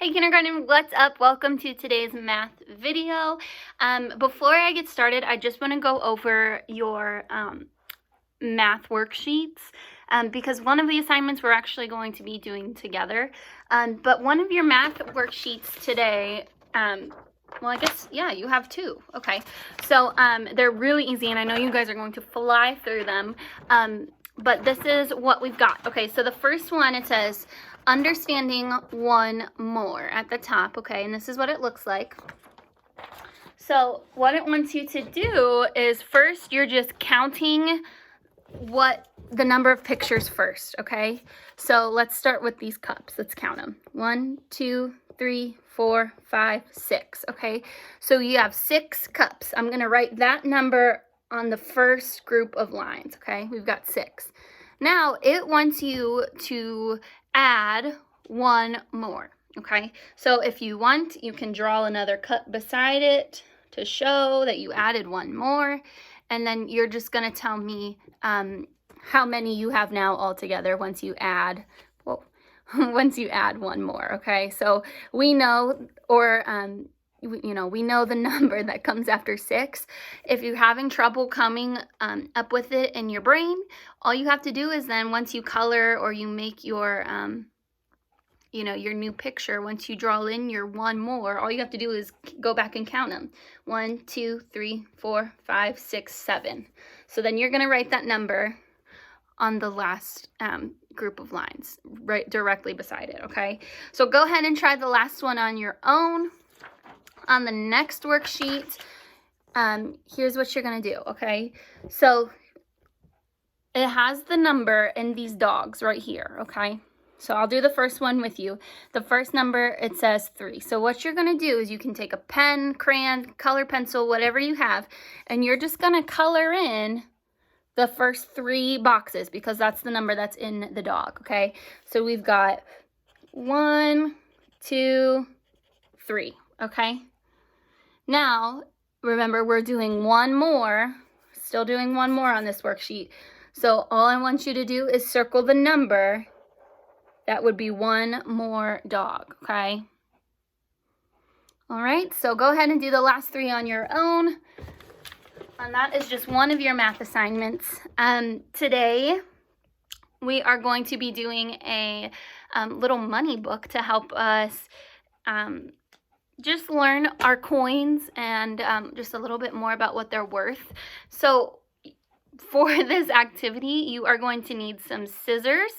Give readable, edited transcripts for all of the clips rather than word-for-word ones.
Hey kindergarten, what's up? Welcome to today's math video. Before I get started, I just want to go over your math worksheets because one of the assignments we're actually going to be doing together. But one of your math worksheets today, well, I guess, yeah, you have two. Okay, so they're really easy, and I know you guys are going to fly through them. But this is what we've got. Okay, so the first one, it says understanding one more at the top. Okay, and this is what it looks like. So what it wants you to do is first you're just counting what the number of pictures first. Okay, so let's start with these cups. Let's count them. 1, 2, 3, 4, 5, 6. Okay, so you have 6 cups. I'm gonna write that number on the first group of lines. Okay, we've got 6. Now it wants you to add one more. Okay, so if you want, you can draw another cup beside it to show that you added one more, and then you're just going to tell me how many you have now altogether once you add one more. Okay, so we know, or we know the number that comes after 6. If you're having trouble coming up with it in your brain, all you have to do is then once you color or you make your your new picture, once you draw in your one more, all you have to do is go back and count them. 1, 2, 3, 4, 5, 6, 7. So then you're going to write that number on the last group of lines right directly beside it. Okay, so go ahead and try the last one on your own. On the next worksheet, here's what you're going to do, okay? So it has the number in these dogs right here, okay? So I'll do the first one with you. The first number, it says 3. So what you're going to do is you can take a pen, crayon, color pencil, whatever you have, and you're just going to color in the first 3 boxes because that's the number that's in the dog, okay? So we've got 1, 2, 3, okay? Now, remember, we're doing one more, still doing one more on this worksheet. So all I want you to do is circle the number. That would be one more dog, okay? All right, so go ahead and do the last 3 on your own. And that is just one of your math assignments. Today, we are going to be doing a little money book to help us just learn our coins and just a little bit more about what they're worth. So for this activity, you are going to need some scissors.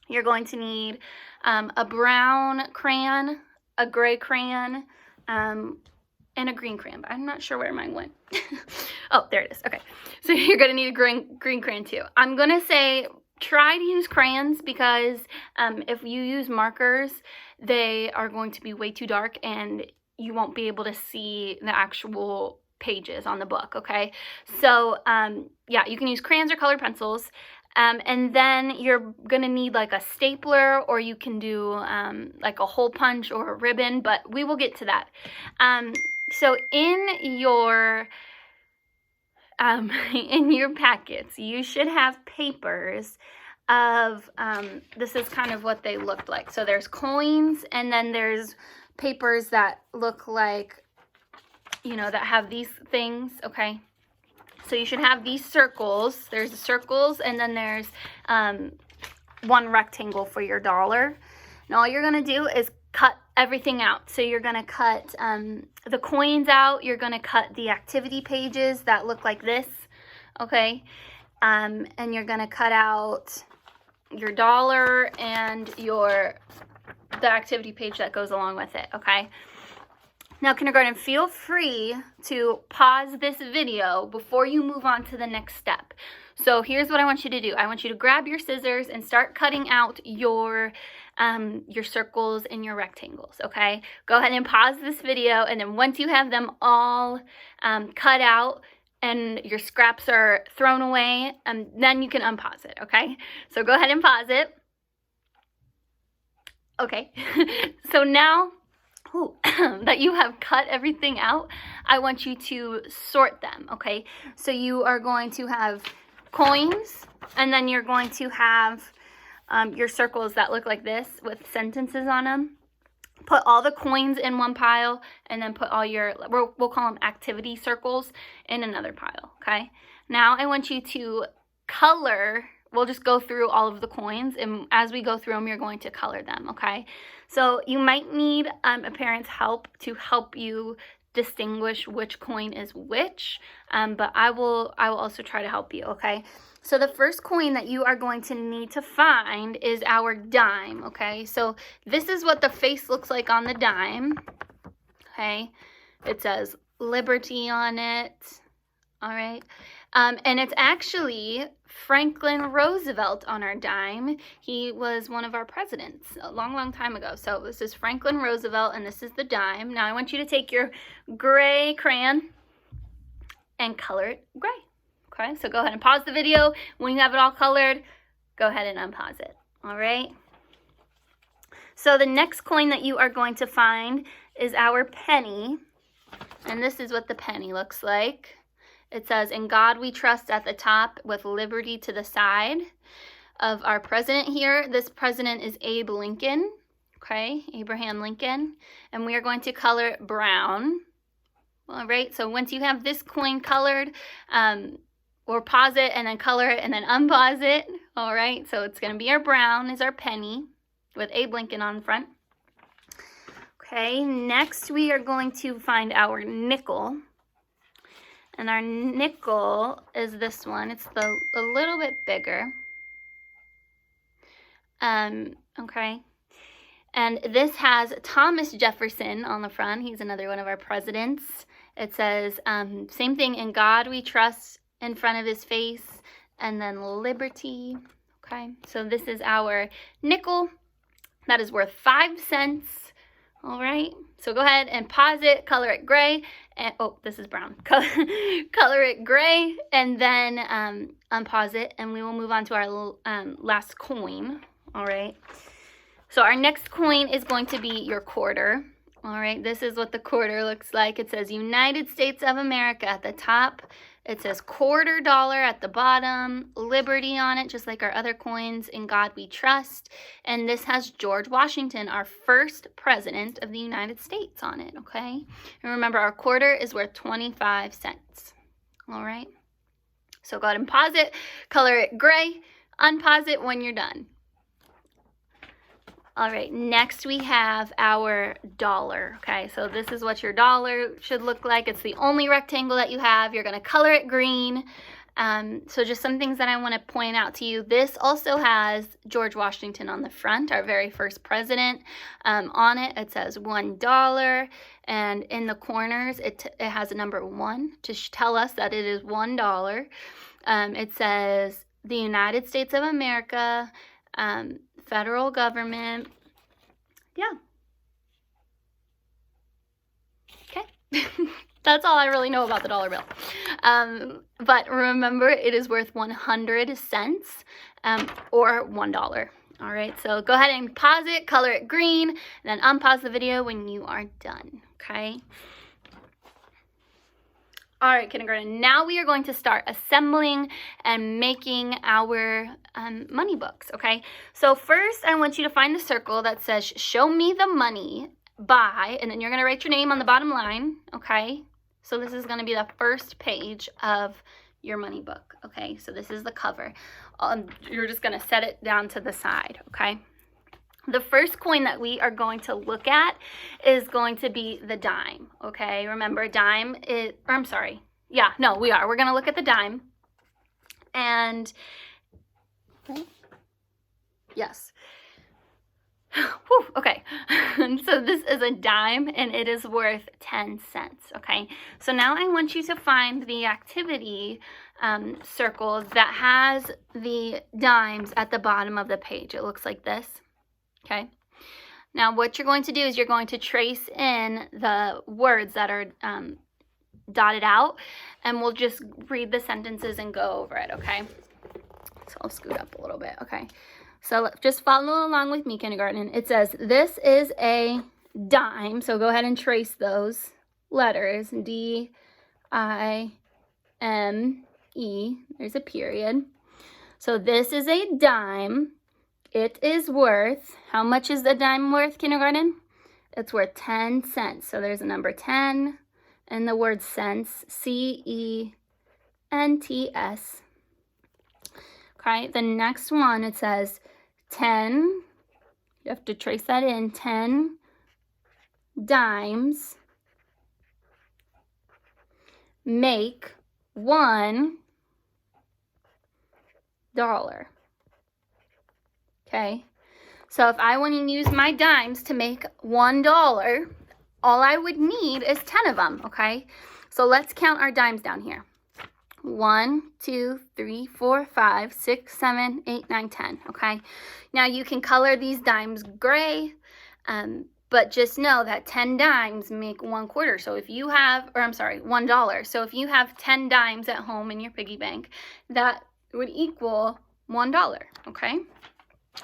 You're going to need a brown crayon, a gray crayon, and a green crayon. But I'm not sure where mine went. Oh, there it is. Okay. So you're going to need a green crayon too. I'm going to say try to use crayons because if you use markers, they are going to be way too dark and you won't be able to see the actual pages on the book, okay? So, yeah, you can use crayons or colored pencils. And then you're going to need like a stapler, or you can do like a hole punch or a ribbon, but we will get to that. So in your packets, you should have papers of, this is kind of what they looked like. So there's coins, and then there's papers that look like, that have these things, okay? So you should have these circles. There's the circles, and then there's one rectangle for your dollar. And all you're going to do is cut everything out. So you're going to cut the coins out. You're going to cut the activity pages that look like this, okay? And you're going to cut out your dollar and the activity page that goes along with it, okay? Now, kindergarten, feel free to pause this video before you move on to the next step. So here's what I want you to do. I want you to grab your scissors and start cutting out your circles and your rectangles, okay? Go ahead and pause this video, and then once you have them all cut out and your scraps are thrown away, then you can unpause it, okay? So go ahead and pause it. Okay, so now that you have cut everything out, I want you to sort them, okay? So you are going to have coins, and then you're going to have your circles that look like this with sentences on them. put all the coins in one pile, and then put all your, we'll call them activity circles, in another pile, okay? Now I want you to color, we'll just go through all of the coins, and as we go through them, you're going to color them, okay? So you might need a parent's help to help you distinguish which coin is which, but I will also try to help you, okay? So the first coin that you are going to need to find is our dime, okay? So this is what the face looks like on the dime, okay? It says Liberty on it, all right? And it's actually Franklin Roosevelt on our dime. He was one of our presidents a long, long time ago. So this is Franklin Roosevelt, and this is the dime. Now I want you to take your gray crayon and color it gray. Okay, so go ahead and pause the video. When you have it all colored, go ahead and unpause it. All right. So the next coin that you are going to find is our penny. And this is what the penny looks like. It says, "In God we trust" at the top with liberty to the side of our president here. This president is Abe Lincoln, okay, Abraham Lincoln. And we are going to color it brown. All right, so once you have this coin colored, or pause it and then color it and then unpause it. All right, so it's going to be our brown is our penny with Abe Lincoln on the front. Okay, next we are going to find our nickel. And our nickel is this one. It's a little bit bigger. Okay. And this has Thomas Jefferson on the front. He's another one of our presidents. It says, same thing, "In God we trust" in front of his face, and then liberty. Okay, so this is our nickel. That is worth 5 cents. All right, so go ahead and pause it, color it gray, and oh, this is brown. Color it gray, and then unpause it, and we will move on to our last coin. All right, so our next coin is going to be your quarter. All right, this is what the quarter looks like. It says United States of America at the top. It says $quarter at the bottom, liberty on it, just like our other coins, "In God we trust." And this has George Washington, our first president of the United States, on it, okay? And remember, our quarter is worth 25 cents, all right? So go ahead and pause it, color it gray, unpause it when you're done. All right, next we have our dollar, okay? So this is what your dollar should look like. It's the only rectangle that you have. You're gonna color it green. So just some things that I wanna point out to you. This also has George Washington on the front, our very first president. On it, it says $1, and in the corners, it has a number 1 to tell us that it is $1. It says the United States of America, federal government. Yeah. Okay. That's all I really know about the dollar bill. But remember, it is worth 100 cents or $1. All right, so go ahead and pause it, color it green, and then unpause the video when you are done, okay? All right, kindergarten, now we are going to start assembling and making our money books, okay? So first, I want you to find the circle that says, "Show me the money by," and then you're gonna write your name on the bottom line, okay? So this is gonna be the first page of your money book, okay? So this is the cover. You're just gonna set it down to the side, okay? The first coin that we are going to look at is going to be the dime, okay? Remember, dime is, or I'm sorry. Yeah, no, we are. We're going to look at the dime. And, yes. Whew, okay, so this is a dime, and it is worth 10 cents, okay? So now I want you to find the activity circle that has the dimes at the bottom of the page. It looks like this. Okay, now what you're going to do is you're going to trace in the words that are dotted out, and we'll just read the sentences and go over it, okay? So I'll scoot up a little bit, okay? So just follow along with me, kindergarten. It says, "This is a dime," so go ahead and trace those letters, D-I-M-E, there's a period. So this is a dime. It is worth, how much is the dime worth, kindergarten? it's worth 10 cents. So there's a number 10 and the word cents, C-E-N-T-S. Okay, the next one, it says 10, you have to trace that in, 10 dimes make $1. Okay, so if I want to use my dimes to make $1, all I would need is 10 of them, okay? So let's count our dimes down here. 1, 2, 3, 4, 5, 6, 7, 8, 9, 10, okay? Now you can color these dimes gray, but just know that 10 dimes make $1. So if you have, or I'm sorry, $1. So if you have 10 dimes at home in your piggy bank, that would equal $1, okay?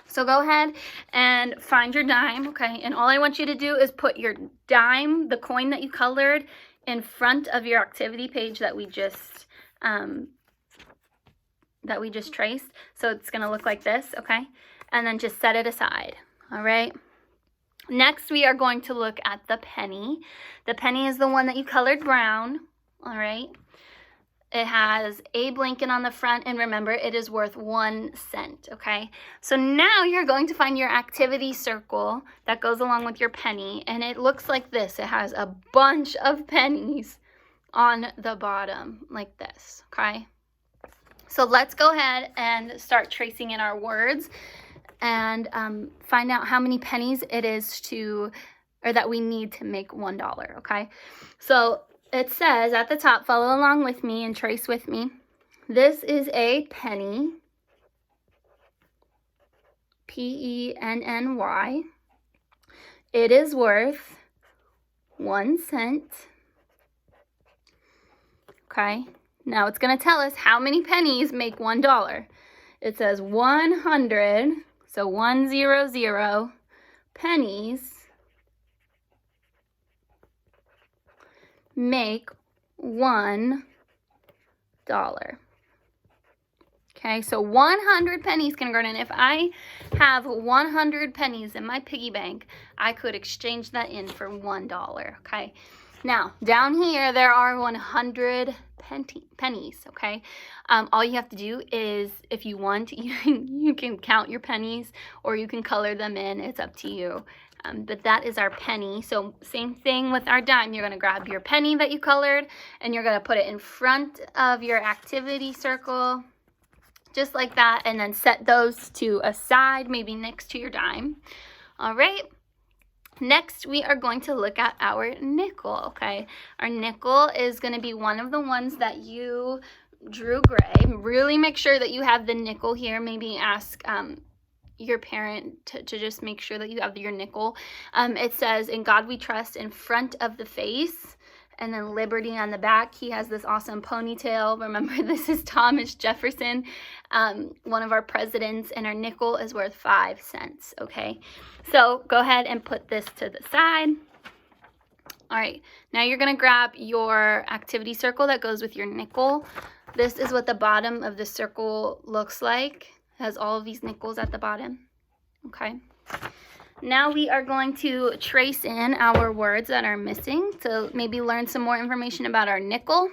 So go ahead and find your dime, okay? And all I want you to do is put your dime, the coin that you colored, in front of your activity page that we just traced. So it's gonna look like this, okay? And then just set it aside, all right? Next, we are going to look at the penny. The penny is the one that you colored brown, all right? It has Abe Lincoln on the front, and remember, it is worth 1 cent, okay? So now you're going to find your activity circle that goes along with your penny, and it looks like this. It has a bunch of pennies on the bottom, like this, okay? So let's go ahead and start tracing in our words and find out how many pennies it is that we need to make $1, okay? So it says at the top, follow along with me and trace with me. This is a penny, P-E-N-N-Y. It is worth 1 cent. Okay, now it's going to tell us how many pennies make $1. It says 100, so 100 pennies make $1. Okay, so 100 pennies, kindergarten. If I have 100 pennies in my piggy bank, I could exchange that in for $1, okay? Now, down here, there are 100 pennies, okay? All you have to do is, if you want, you can count your pennies or you can color them in. It's up to you. But that is our penny. So same thing with our dime. You're going to grab your penny that you colored and you're going to put it in front of your activity circle, just like that, and then set those to a side, maybe next to your dime. All right. Next, we are going to look at our nickel, okay? Our nickel is going to be one of the ones that you drew gray. Really make sure that you have the nickel here. Maybe ask your parent to just make sure that you have your nickel. It says, "In God we trust," in front of the face, and then Liberty on the back. He has this awesome ponytail. Remember, this is Thomas Jefferson, one of our presidents, and our nickel is worth 5 cents, okay? So go ahead and put this to the side. All right, now you're gonna grab your activity circle that goes with your nickel. This is what the bottom of the circle looks like. It has all of these nickels at the bottom, okay? Now we are going to trace in our words that are missing to maybe learn some more information about our nickel.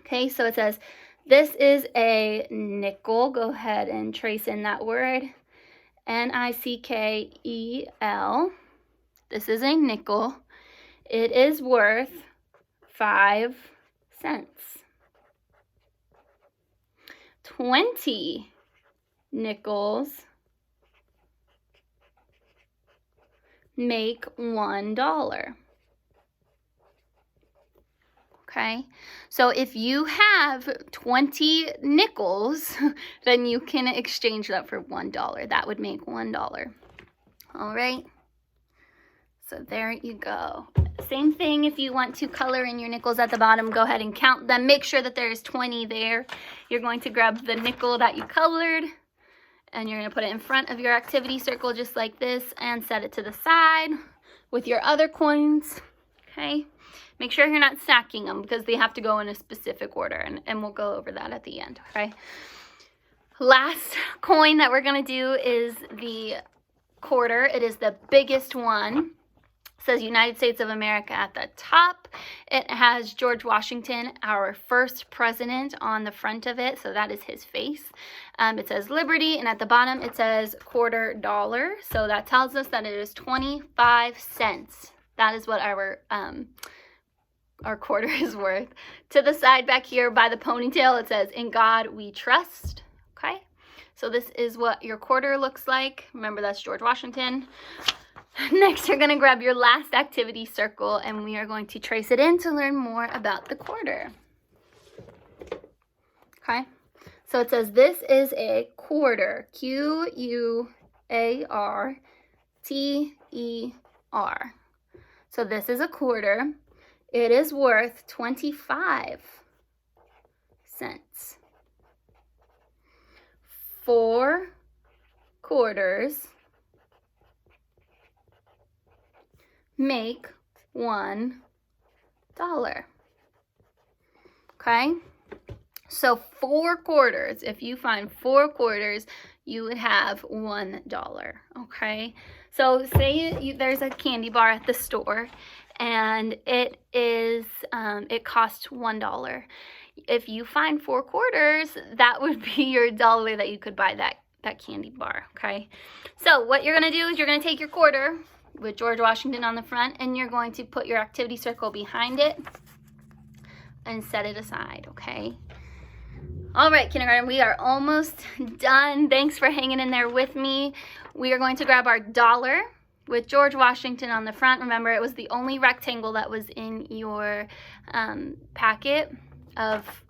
Okay, so it says, this is a nickel. Go ahead and trace in that word. N-I-C-K-E-L. This is a nickel. It is worth 5 cents. 20 nickels make $1. Okay, so if you have 20 nickels, then you can exchange that for $1. That would make $1. All right, so there you go. Same thing if you want to color in your nickels at the bottom, go ahead and count them. Make sure that there's 20 there. You're going to grab the nickel that you colored, and you're going to put it in front of your activity circle just like this and set it to the side with your other coins, okay? Make sure you're not stacking them because they have to go in a specific order, and we'll go over that at the end, okay? Last coin that we're going to do is the quarter. It is the biggest one. It says United States of America at the top. It has George Washington, our first president, on the front of it, so that is his face. It says Liberty, and at the bottom it says $quarter. So that tells us that it is 25 cents. That is what our quarter is worth. To the side back here by the ponytail, it says, "In God we trust." Okay, so this is what your quarter looks like. Remember, that's George Washington. Next, you're going to grab your last activity circle, and we are going to trace it in to learn more about the quarter. Okay, so it says this is a quarter, Q-U-A-R-T-E-R. So this is a quarter. It is worth 25 cents. 4 quarters make $1. Okay? So 4 quarters, if you find 4 quarters, you would have $1. Okay? So say there's a candy bar at the store, and it costs $1. If you find 4 quarters, that would be your dollar that you could buy that candy bar. Okay? So what you're going to do is you're going to take your quarter with George Washington on the front, and you're going to put your activity circle behind it and set it aside, okay? All right, kindergarten, we are almost done. Thanks for hanging in there with me. We are going to grab our dollar with George Washington on the front. Remember, it was the only rectangle that was in your packet of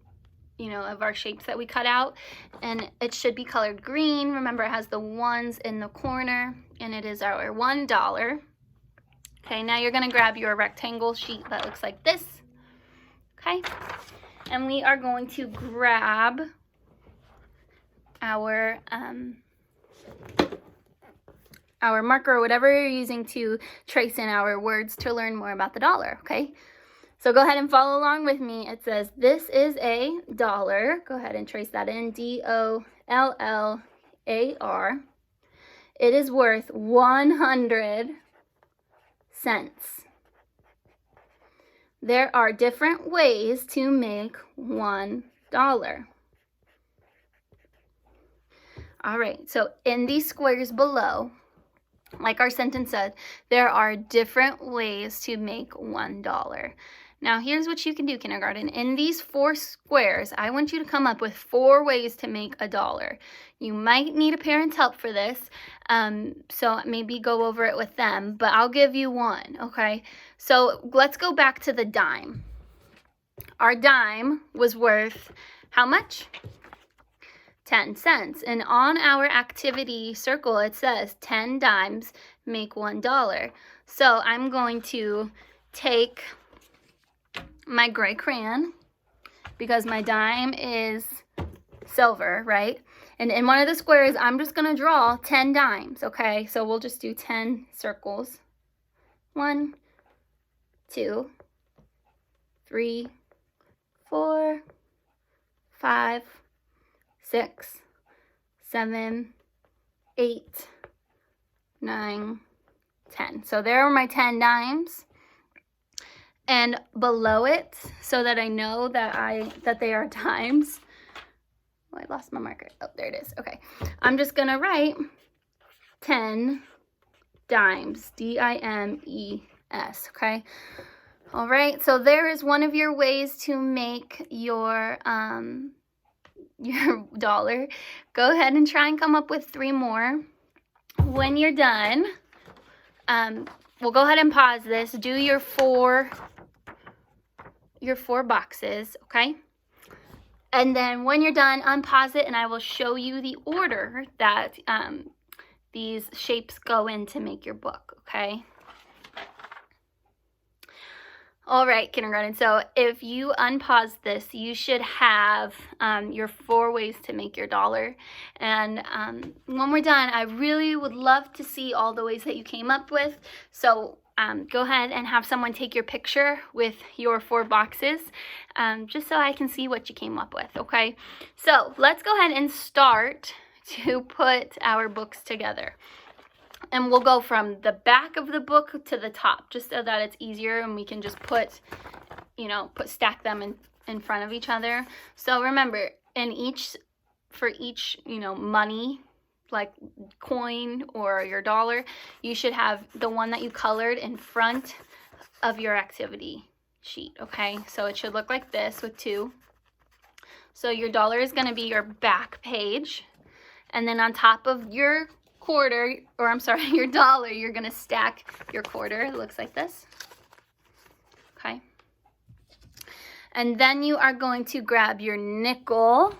our shapes that we cut out, and it should be colored green. Remember, it has the ones in the corner, and it is our $1. Okay, now you're going to grab your rectangle sheet that looks like this. Okay, and we are going to grab our marker, or whatever you're using to trace in our words to learn more about the dollar. Okay, so go ahead and follow along with me. It says this is a dollar. Go ahead and trace that in. DOLLAR. It is worth 100 cents. There are different ways to make $1. All right, so in these squares below, like our sentence said, there are different ways to make $1. Now, here's what you can do, kindergarten. In these 4 squares, I want you to come up with 4 ways to make $1. You might need a parent's help for this, so maybe go over it with them, but I'll give you one, okay? So let's go back to the dime. Our dime was worth how much? 10 cents. And on our activity circle, it says 10 dimes make $1. So I'm going to take my gray crayon, because my dime is silver, right? And in one of the squares, I'm just going to draw 10 dimes, okay? So we'll just do 10 circles. 1, 2, 3, 4, 5, 6, 7, 8, 9, 10. So there are my 10 dimes. And below it, so that I know that they are dimes. Oh, I lost my marker. Oh, there it is. Okay. I'm just going to write 10 dimes. D-I-M-E-S. Okay. All right. So there is one of your ways to make your dollar. Go ahead and try and come up with 3 more. When you're done, we'll go ahead and pause this. Do your 4 boxes, okay? And then when you're done, unpause it, and I will show you the order that these shapes go in to make your book, okay? All right, kindergarten, so if you unpause this, you should have your 4 ways to make your dollar. And when we're done, I really would love to see all the ways that you came up with. So go ahead and have someone take your picture with your 4 boxes, just so I can see what you came up with, okay? So let's go ahead and start to put our books together. And we'll go from the back of the book to the top, just so that it's easier and we can just put, stack them in front of each other. So remember, for each, money, like coin or your dollar, you should have the one that you colored in front of your activity sheet, okay? So it should look like this with 2. So your dollar is going to be your back page, and then on top of your your dollar, you're going to stack your quarter. It looks like this, okay? And then you are going to grab your nickel,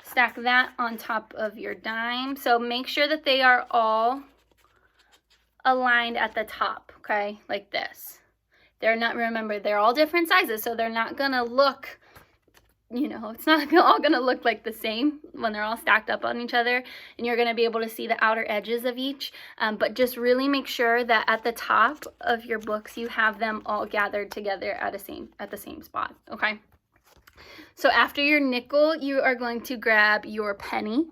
stack that on top of your dime. So make sure that they are all aligned at the top, okay, like this. Remember, they're all different sizes, so they're not gonna look, it's not all gonna look like the same when they're all stacked up on each other, and you're gonna be able to see the outer edges of each, but just really make sure that at the top of your books, you have them all gathered together at the same spot, okay? So after your nickel, you are going to grab your penny.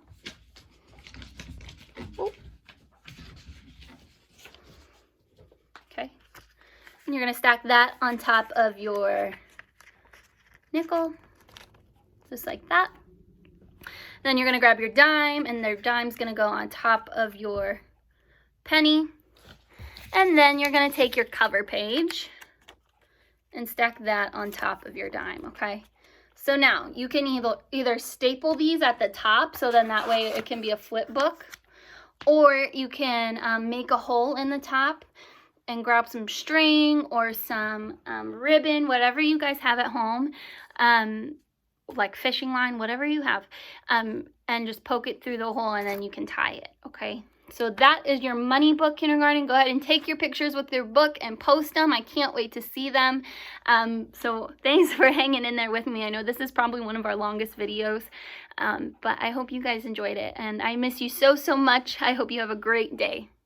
Okay. And you're going to stack that on top of your nickel, just like that. Then you're going to grab your dime, and their dime's going to go on top of your penny. And then you're going to take your cover page and stack that on top of your dime, okay? So now you can either staple these at the top, so then that way it can be a flip book, or you can make a hole in the top and grab some string or some ribbon, whatever you guys have at home, like fishing line, whatever you have, and just poke it through the hole, and then you can tie it, okay? So that is your money book, kindergarten. Go ahead and take your pictures with your book and post them. I can't wait to see them. So thanks for hanging in there with me. I know this is probably one of our longest videos, but I hope you guys enjoyed it. And I miss you so, so much. I hope you have a great day.